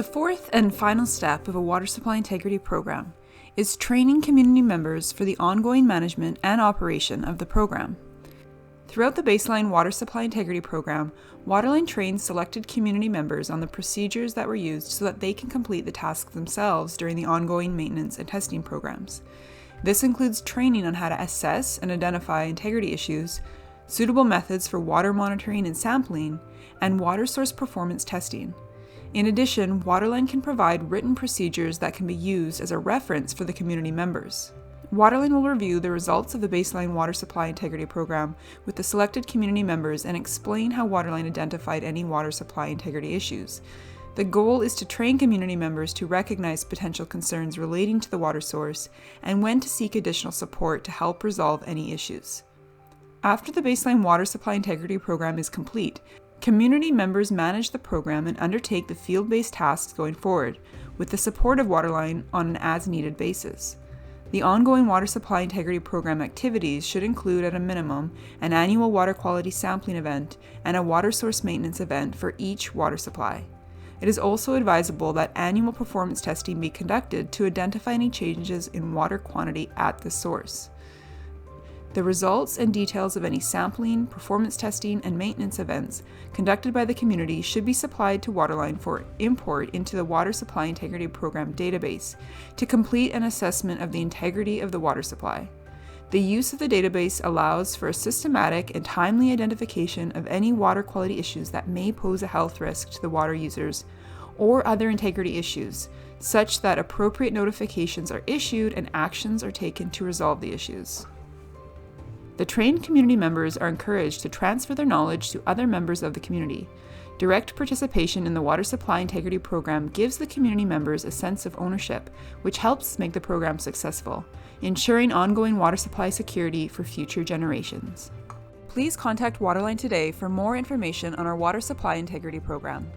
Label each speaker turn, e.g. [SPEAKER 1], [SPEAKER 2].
[SPEAKER 1] The fourth and final step of a water supply integrity program is training community members for the ongoing management and operation of the program. Throughout the baseline water supply integrity program, Waterline trains selected community members on the procedures that were used so that they can complete the tasks themselves during the ongoing maintenance and testing programs. This includes training on how to assess and identify integrity issues, suitable methods for water monitoring and sampling, and water source performance testing. In addition, Waterline can provide written procedures that can be used as a reference for the community members. Waterline will review the results of the baseline water supply integrity program with the selected community members and explain how Waterline identified any water supply integrity issues. The goal is to train community members to recognize potential concerns relating to the water source and when to seek additional support to help resolve any issues. After the baseline water supply integrity program is complete, community members manage the program and undertake the field-based tasks going forward, with the support of Waterline on an as-needed basis. The ongoing water supply integrity program activities should include, at a minimum, an annual water quality sampling event and a water source maintenance event for each water supply. It is also advisable that annual performance testing be conducted to identify any changes in water quantity at the source. The results and details of any sampling, performance testing, and maintenance events conducted by the community should be supplied to Waterline for import into the Water Supply Integrity Program database to complete an assessment of the integrity of the water supply. The use of the database allows for a systematic and timely identification of any water quality issues that may pose a health risk to the water users or other integrity issues, such that appropriate notifications are issued and actions are taken to resolve the issues. The trained community members are encouraged to transfer their knowledge to other members of the community. Direct participation in the Water Supply Integrity Program gives the community members a sense of ownership, which helps make the program successful, ensuring ongoing water supply security for future generations. Please contact Waterline today for more information on our Water Supply Integrity Program.